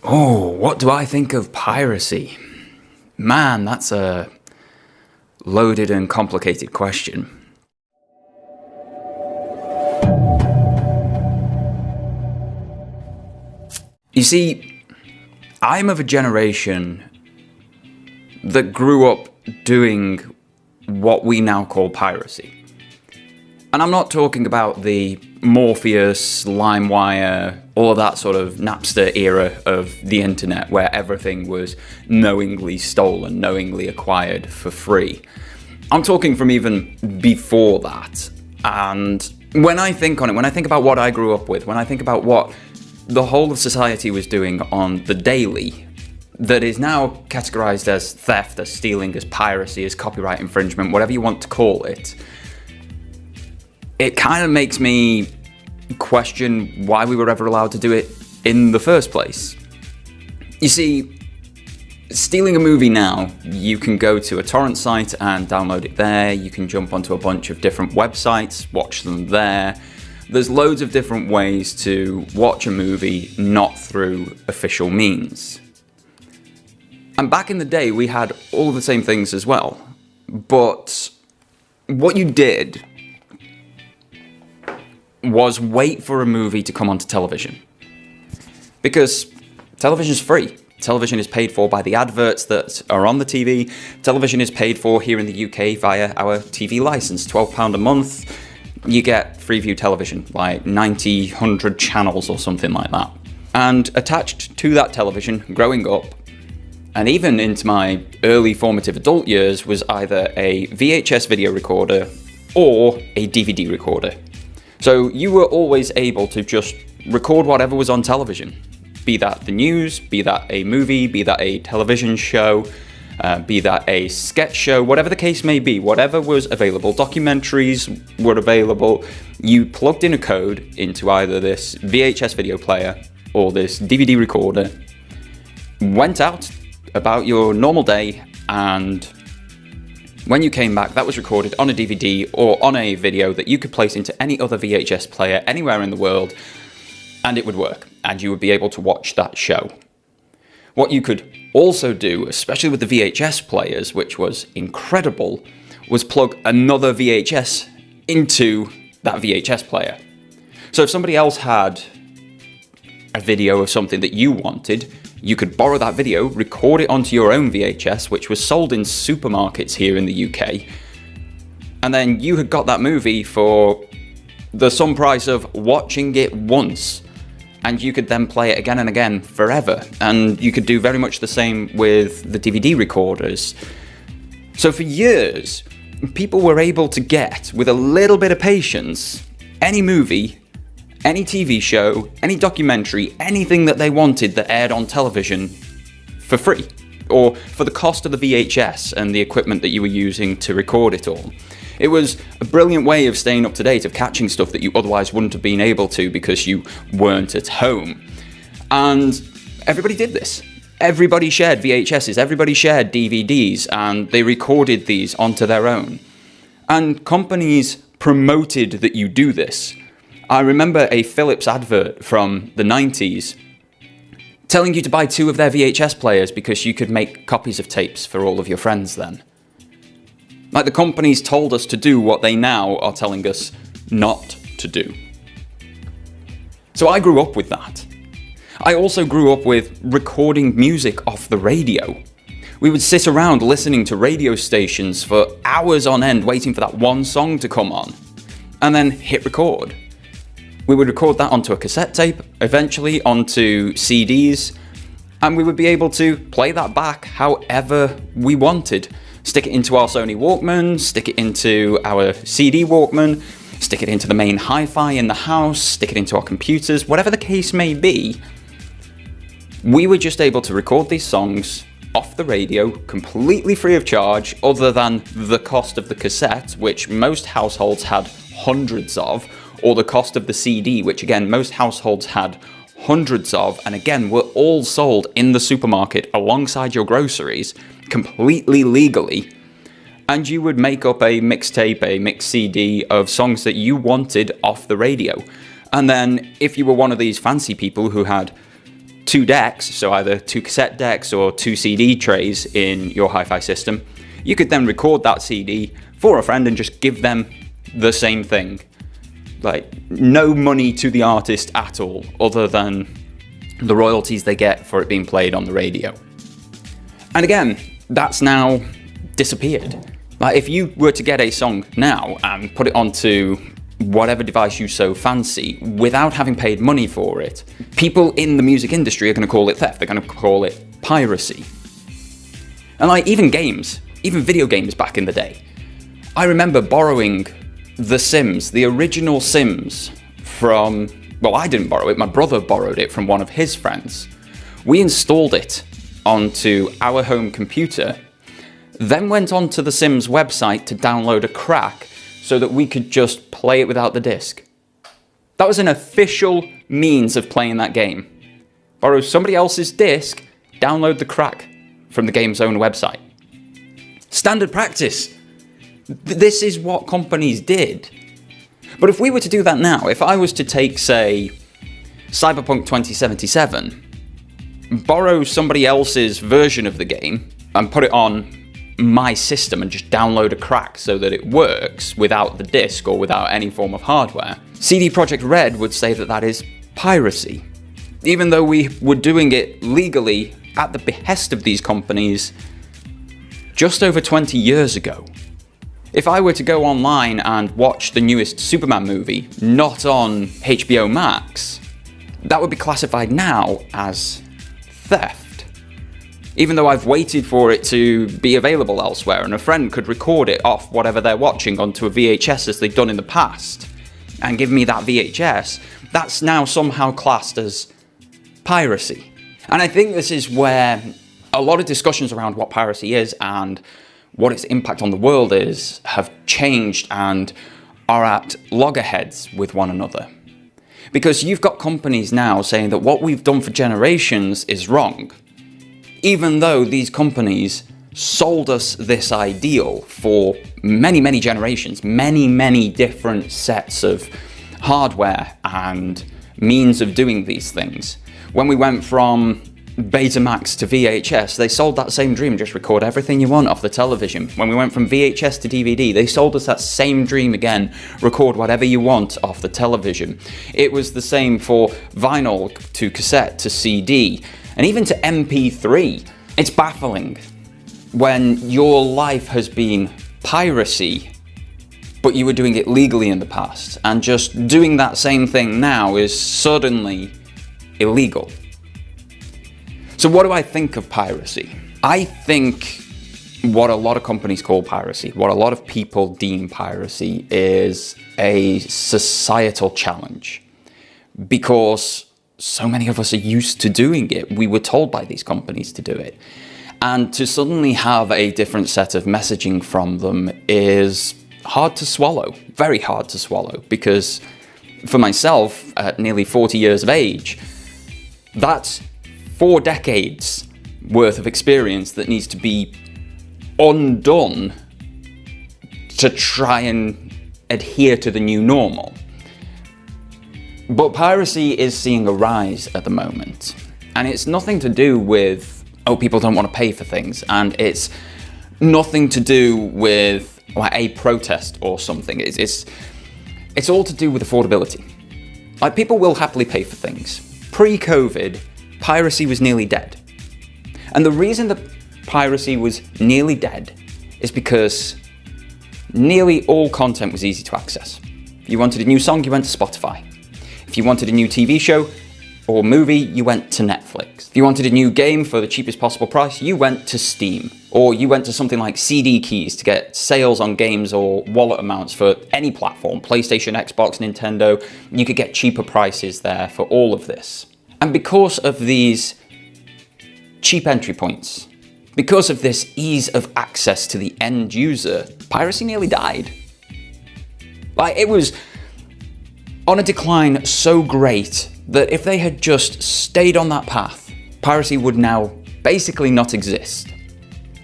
Oh, what do I think of piracy? Man, that's a loaded and complicated question. You see, I'm of a generation that grew up doing what we now call piracy. And I'm not talking about the Morpheus, LimeWire, all that sort of Napster era of the internet where everything was knowingly stolen, knowingly acquired for free. I'm talking from even before that. And when I think on it, when I think about what I grew up with, when I think about what the whole of society was doing on the daily, that is now categorized as theft, as stealing, as piracy, as copyright infringement, whatever you want to call it, it kind of makes me question why we were ever allowed to do it in the first place. You see, stealing a movie now, you can go to a torrent site and download it there, you can jump onto a bunch of different websites, watch them there. There's loads of different ways to watch a movie not through official means. And back in the day, we had all the same things as well. But what you did was wait for a movie to come onto television. Because television is free. Television is paid for by the adverts that are on the TV. Television is paid for here in the UK via our TV license, £12 a month. You get Freeview television, like 90, 100 channels or something like that. And attached to that television, growing up, and even into my early formative adult years, was either a VHS video recorder or a DVD recorder. So you were always able to just record whatever was on television, be that the news, be that a movie, be that a television show, be that a sketch show, whatever the case may be, whatever was available, documentaries were available, you plugged in a code into either this VHS video player or this DVD recorder, went out about your normal day, and when you came back, that was recorded on a DVD or on a video that you could place into any other VHS player anywhere in the world, and it would work, and you would be able to watch that show. What you could also do, especially with the VHS players, which was incredible, was plug another VHS into that VHS player. So if somebody else had a video of something that you wanted, you could borrow that video, record it onto your own VHS, which was sold in supermarkets here in the UK, and then you had got that movie for the sum price of watching it once, and you could then play it again and again forever. And you could do very much the same with the DVD recorders. So for years, people were able to get, with a little bit of patience, any movie, any TV show, any documentary, anything that they wanted that aired on television for free, or for the cost of the VHS and the equipment that you were using to record it all. It was a brilliant way of staying up to date, of catching stuff that you otherwise wouldn't have been able to because you weren't at home. And everybody did this. Everybody shared VHSs, everybody shared DVDs, and they recorded these onto their own. And companies promoted that you do this. I remember a Philips advert from the 90s telling you to buy 2 of their VHS players because you could make copies of tapes for all of your friends then. Like, the companies told us to do what they now are telling us not to do. So I grew up with that. I also grew up with recording music off the radio. We would sit around listening to radio stations for hours on end, waiting for that one song to come on, and then hit record. We would record that onto a cassette tape, eventually onto CDs, and we would be able to play that back however we wanted. Stick it into our Sony Walkman, stick it into our CD Walkman, stick it into the main hi-fi in the house, stick it into our computers, whatever the case may be. We were just able to record these songs off the radio, completely free of charge, other than the cost of the cassette, which most households had hundreds of, or the cost of the CD, which again, most households had hundreds of, and again, were all sold in the supermarket alongside your groceries, completely legally. And you would make up a mixtape, a mix CD of songs that you wanted off the radio. And then if you were one of these fancy people who had 2 decks, so either 2 cassette decks or 2 CD trays in your hi-fi system, you could then record that CD for a friend and just give them the same thing. Like, no money to the artist at all, other than the royalties they get for it being played on the radio. And again, that's now disappeared. Like, if you were to get a song now and put it onto whatever device you so fancy without having paid money for it, people in the music industry are going to call it theft. They're going to call it piracy. And like, even games, even video games back in the day, I remember borrowing The Sims, the original Sims, from, well, I didn't borrow it, my brother borrowed it from one of his friends. We installed it onto our home computer, then went onto the Sims website to download a crack so that we could just play it without the disc. That was an official means of playing that game. Borrow somebody else's disc, download the crack from the game's own website. Standard practice. This is what companies did. But if we were to do that now, if I was to take, say, Cyberpunk 2077, borrow somebody else's version of the game and put it on my system and just download a crack so that it works without the disc or without any form of hardware, CD Projekt Red would say that that is piracy. Even though we were doing it legally at the behest of these companies just over 20 years ago. If I were to go online and watch the newest Superman movie, not on HBO Max, that would be classified now as theft. Even though I've waited for it to be available elsewhere and a friend could record it off whatever they're watching onto a VHS as they've done in the past and give me that VHS, that's now somehow classed as piracy. And I think this is where a lot of discussions around what piracy is and what its impact on the world is have changed and are at loggerheads with one another. Because you've got companies now saying that what we've done for generations is wrong, even though these companies sold us this ideal for many, many generations, many different sets of hardware and means of doing these things. When we went from Betamax to VHS, they sold that same dream, just record everything you want off the television. When we went from VHS to DVD, they sold us that same dream again, record whatever you want off the television. It was the same for vinyl to cassette to CD, and even to MP3. It's baffling when your life has been piracy, but you were doing it legally in the past, and just doing that same thing now is suddenly illegal. So what do I think of piracy? I think what a lot of companies call piracy, what a lot of people deem piracy, is a societal challenge. Because so many of us are used to doing it. We were told by these companies to do it. And to suddenly have a different set of messaging from them is hard to swallow, very hard to swallow. Because for myself, at nearly 40 years of age, that's 4 decades worth of experience that needs to be undone to try and adhere to the new normal. But piracy is seeing a rise at the moment, and it's nothing to do with, oh, people don't want to pay for things, and it's nothing to do with like a protest or something. It's all to do with affordability. Like, people will happily pay for things. Pre-COVID, piracy was nearly dead. And the reason that piracy was nearly dead is because nearly all content was easy to access. If you wanted a new song, you went to Spotify. If you wanted a new TV show or movie, you went to Netflix. If you wanted a new game for the cheapest possible price, you went to Steam. Or you went to something like CD Keys to get sales on games or wallet amounts for any platform, PlayStation, Xbox, Nintendo. You could get cheaper prices there for all of this. And because of these cheap entry points, because of this ease of access to the end user, piracy nearly died. Like, it was on a decline so great that if they had just stayed on that path, piracy would now basically not exist.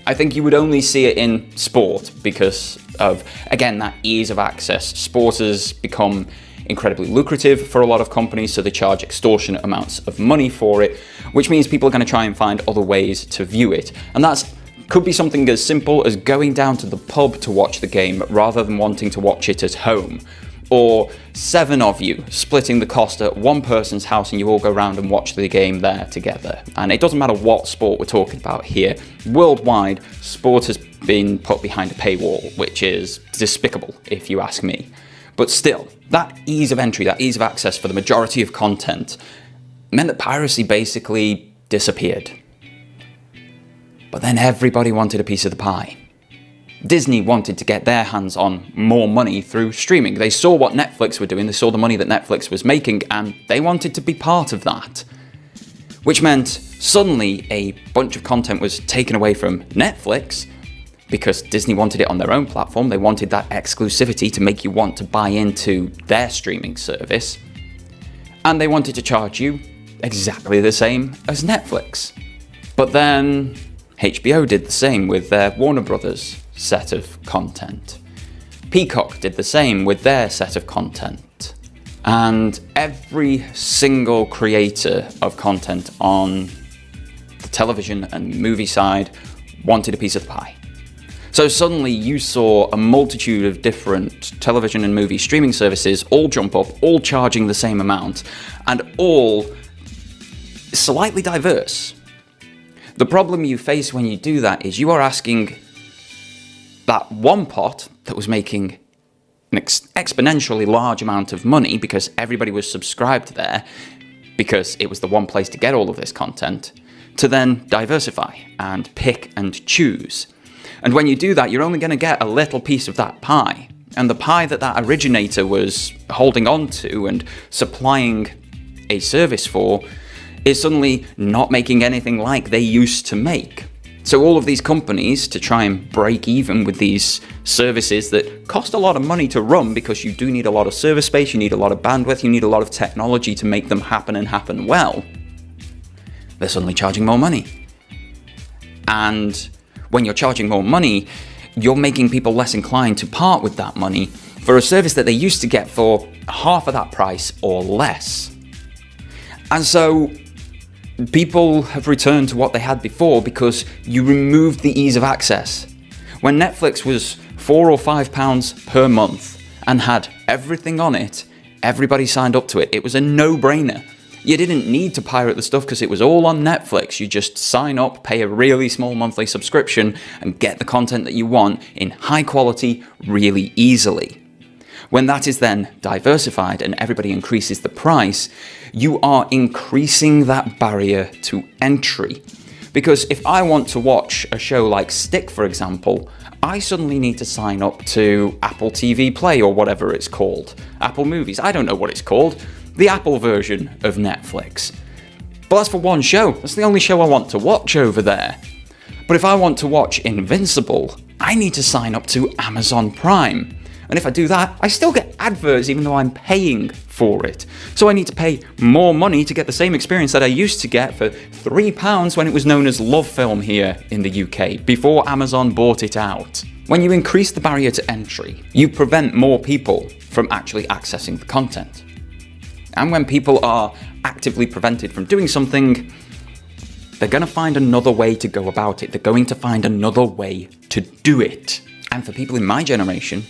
I think you would only see it in sport because of, again, that ease of access. Sport has become incredibly lucrative for a lot of companies, so they charge extortionate amounts of money for it, which means people are going to try and find other ways to view it. And that's could be something as simple as going down to the pub to watch the game rather than wanting to watch it at home. Or 7 of you splitting the cost at one person's house and you all go around and watch the game there together. And it doesn't matter what sport we're talking about here. Worldwide, sport has been put behind a paywall, which is despicable if you ask me. But still, that ease of entry, that ease of access for the majority of content meant that piracy basically disappeared. But then everybody wanted a piece of the pie. Disney wanted to get their hands on more money through streaming. They saw what Netflix were doing, they saw the money that Netflix was making, and they wanted to be part of that. Which meant suddenly a bunch of content was taken away from Netflix because Disney wanted it on their own platform. They wanted that exclusivity to make you want to buy into their streaming service. And they wanted to charge you exactly the same as Netflix. But then HBO did the same with their Warner Brothers set of content. Peacock did the same with their set of content. And every single creator of content on the television and movie side wanted a piece of the pie. So suddenly you saw a multitude of different television and movie streaming services all jump up, all charging the same amount, and all slightly diverse. The problem you face when you do that is you are asking that one pot that was making an exponentially large amount of money because everybody was subscribed there, because it was the one place to get all of this content, to then diversify and pick and choose. And when you do that, you're only going to get a little piece of that pie. And the pie that that originator was holding on to and supplying a service for is suddenly not making anything like they used to make. So all of these companies, to try and break even with these services that cost a lot of money to run, because you do need a lot of server space, you need a lot of bandwidth, you need a lot of technology to make them happen and happen well, they're suddenly charging more money. And when you're charging more money, you're making people less inclined to part with that money for a service that they used to get for half of that price or less. And so people have returned to what they had before because you removed the ease of access. When Netflix was £4 or £5 per month and had everything on it, everybody signed up to it. It was a no-brainer. You didn't need to pirate the stuff because it was all on Netflix. You just sign up, pay a really small monthly subscription, and get the content that you want in high quality really easily. When that is then diversified and everybody increases the price, you are increasing that barrier to entry. Because if I want to watch a show like Stick, for example, I suddenly need to sign up to Apple TV Play or whatever it's called. Apple Movies, I don't know what it's called. The Apple version of Netflix. But that's for one show. That's the only show I want to watch over there. But if I want to watch Invincible, I need to sign up to Amazon Prime. And if I do that, I still get adverts even though I'm paying for it. So I need to pay more money to get the same experience that I used to get for £3 when it was known as Love Film here in the UK, before Amazon bought it out. When you increase the barrier to entry, you prevent more people from actually accessing the content. And when people are actively prevented from doing something, they're going to find another way to go about it. They're going to find another way to do it. And for people in my generation,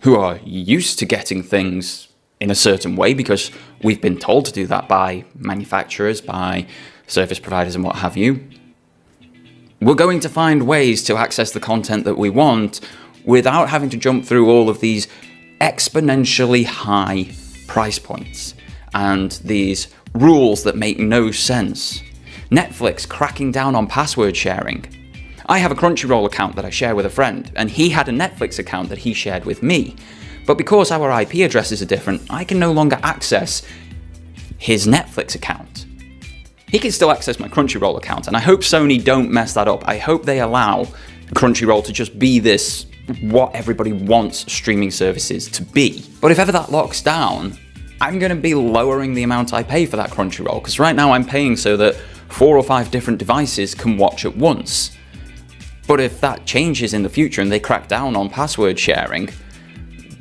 who are used to getting things in a certain way because we've been told to do that by manufacturers, by service providers and what have you, we're going to find ways to access the content that we want without having to jump through all of these exponentially high price points and these rules that make no sense. Netflix cracking down on password sharing. I have a Crunchyroll account that I share with a friend, and he had a Netflix account that he shared with me. But because our IP addresses are different, I can no longer access his Netflix account. He can still access my Crunchyroll account, and I hope Sony don't mess that up. I hope they allow Crunchyroll to just be this, what everybody wants streaming services to be. But if ever that locks down, I'm going to be lowering the amount I pay for that Crunchyroll, because right now I'm paying so that 4 or 5 different devices can watch at once. But if that changes in the future and they crack down on password sharing,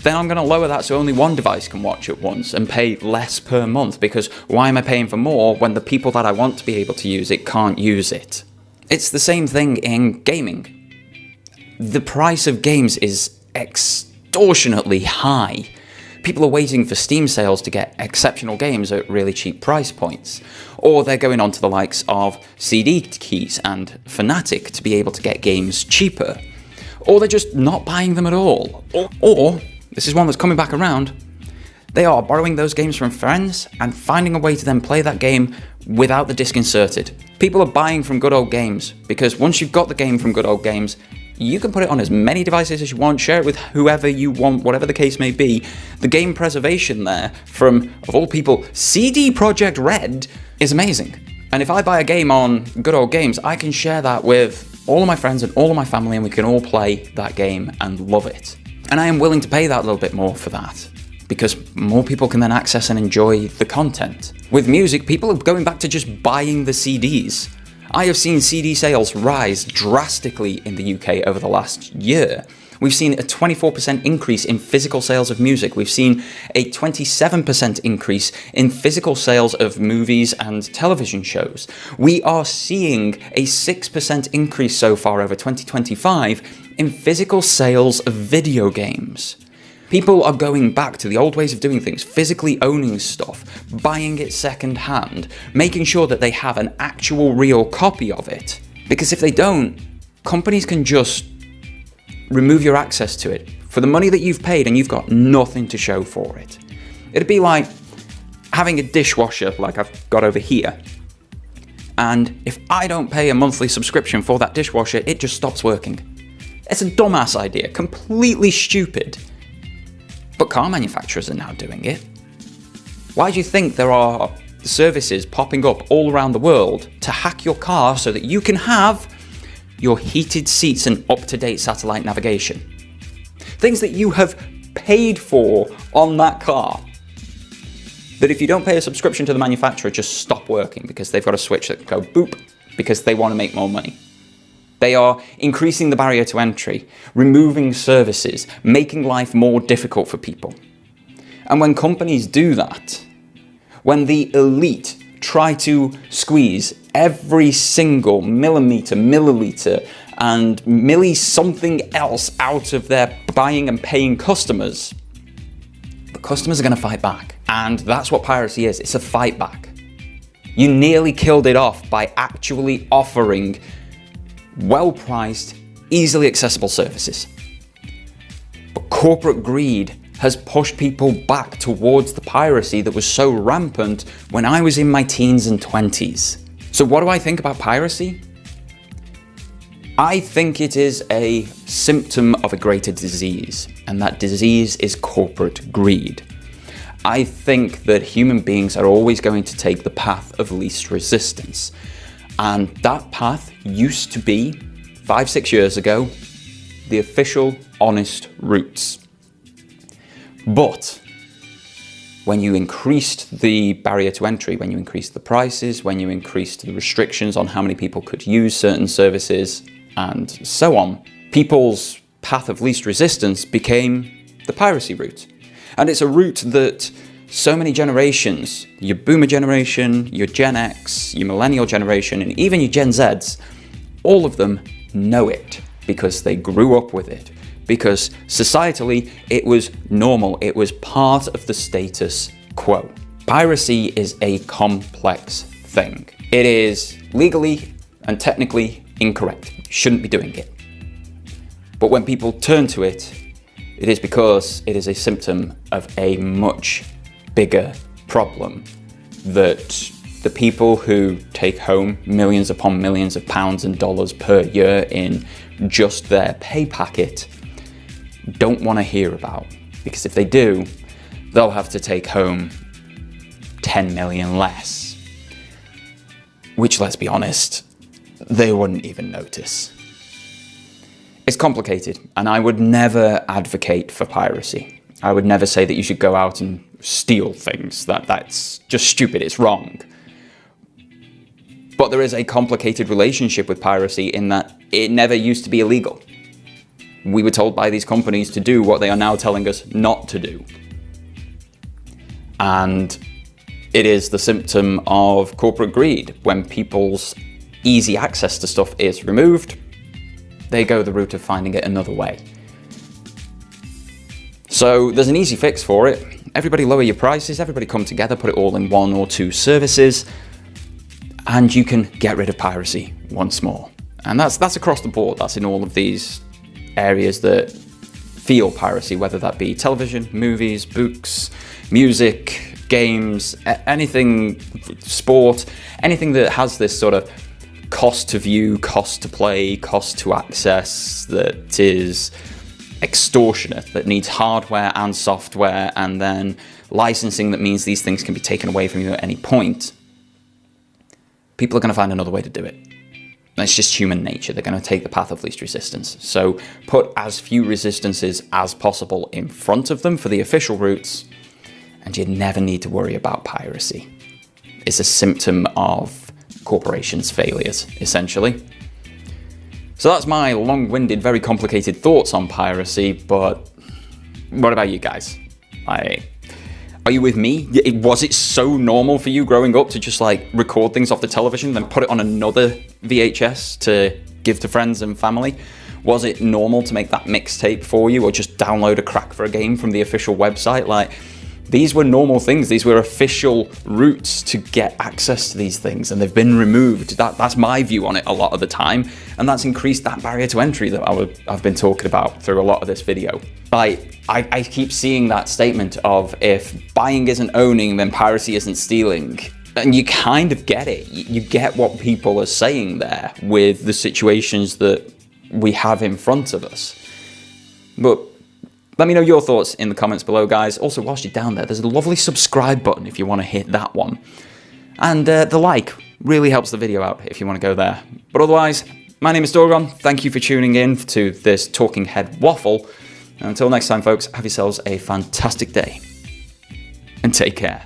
then I'm going to lower that so only one device can watch at once and pay less per month, because why am I paying for more when the people that I want to be able to use it can't use it? It's the same thing in gaming. The price of games is extortionately high. People are waiting for Steam sales to get exceptional games at really cheap price points. Or they're going on to the likes of CD Keys and Fnatic to be able to get games cheaper. Or they're just not buying them at all. Or this is one that's coming back around, they are borrowing those games from friends and finding a way to then play that game without the disc inserted. People are buying from Good Old Games, because once you've got the game from Good Old Games, you can put it on as many devices as you want, share it with whoever you want, whatever the case may be. The game preservation there from, of all people, CD Projekt Red is amazing. And if I buy a game on Good Old Games, I can share that with all of my friends and all of my family, and we can all play that game and love it. And I am willing to pay that little bit more for that, because more people can then access and enjoy the content. With music, people are going back to just buying the CDs. I have seen CD sales rise drastically in the UK over the last year. We've seen a 24% increase in physical sales of music. We've seen a 27% increase in physical sales of movies and television shows. We are seeing a 6% increase so far over 2025 in physical sales of video games. People are going back to the old ways of doing things, physically owning stuff, buying it second hand, making sure that they have an actual real copy of it. Because if they don't, companies can just remove your access to it for the money that you've paid and you've got nothing to show for it. It'd be like having a dishwasher like I've got over here. And if I don't pay a monthly subscription for that dishwasher, it just stops working. It's a dumbass idea, completely stupid. But car manufacturers are now doing it. Why do you think there are services popping up all around the world to hack your car so that you can have your heated seats and up-to-date satellite navigation? Things that you have paid for on that car, that if you don't pay a subscription to the manufacturer, just stop working because they've got a switch that can go boop because they want to make more money. They are increasing the barrier to entry, removing services, making life more difficult for people. And when companies do that, when the elite try to squeeze every single milliliter, and something else out of their buying and paying customers, the customers are going to fight back. And that's what piracy is. It's a fight back. You nearly killed it off by actually offering well-priced, easily accessible services. But corporate greed has pushed people back towards the piracy that was so rampant when I was in my teens and 20s. So what do I think about piracy? I think it is a symptom of a greater disease, and that disease is corporate greed. I think that human beings are always going to take the path of least resistance. And that path used to be, 5-6 years ago, the official honest routes. But when you increased the barrier to entry, when you increased the prices, when you increased the restrictions on how many people could use certain services, and so on, people's path of least resistance became the piracy route. And it's a route that so many generations, your boomer generation, your Gen X, your millennial generation, and even your Gen Zs, all of them know it because they grew up with it. Because societally, it was normal. It was part of the status quo. Piracy is a complex thing. It is legally and technically incorrect. You shouldn't be doing it. But when people turn to it, it is because it is a symptom of a much bigger problem, that the people who take home millions upon millions of pounds and dollars per year in just their pay packet don't want to hear about. Because if they do, they'll have to take home 10 million less. Which, let's be honest, they wouldn't even notice. It's complicated, and I would never advocate for piracy. I would never say that you should go out and steal things. That's just stupid, it's wrong. But there is a complicated relationship with piracy in that it never used to be illegal. we were told by these companies to do what they are now telling us not to do. And it is the symptom of corporate greed. When people's easy access to stuff is removed, they go the route of finding it another way. So there's an easy fix for it. Everybody lower your prices, everybody come together, put it all in 1 or 2 services, and you can get rid of piracy once more. And that's across the board. That's in all of these areas that feel piracy, whether that be television, movies, books, music, games, anything, sport, anything that has this sort of cost to view, cost to play, cost to access, that is extortionate, that needs hardware and software, and then licensing that means these things can be taken away from you at any point. People are going to find another way to do it. It's just human nature. They're going to take the path of least resistance. So put as few resistances as possible in front of them for the official routes, and you never need to worry about piracy. It's a symptom of corporations' failures, essentially. So that's my long-winded, very complicated thoughts on piracy, but what about you guys? Are you with me? Was it so normal for you growing up to just like record things off the television, then put it on another VHS to give to friends and family? Was it normal to make that mixtape for you, or just download a crack for a game from the official website? Like, these were normal things. These were official routes to get access to these things, and they've been removed. That's my view on it a lot of the time, and that's increased that barrier to entry that I've been talking about through a lot of this video. I keep seeing that statement of, if buying isn't owning, then piracy isn't stealing. And you kind of get it. You get what people are saying there with the situations that we have in front of us. But let me know your thoughts in the comments below, guys. Also, whilst you're down there, there's a lovely subscribe button if you want to hit that one. And the like really helps the video out if you want to go there. But otherwise, my name is Doron. Thank you for tuning in to this talking head waffle. And until next time, folks, have yourselves a fantastic day. And take care.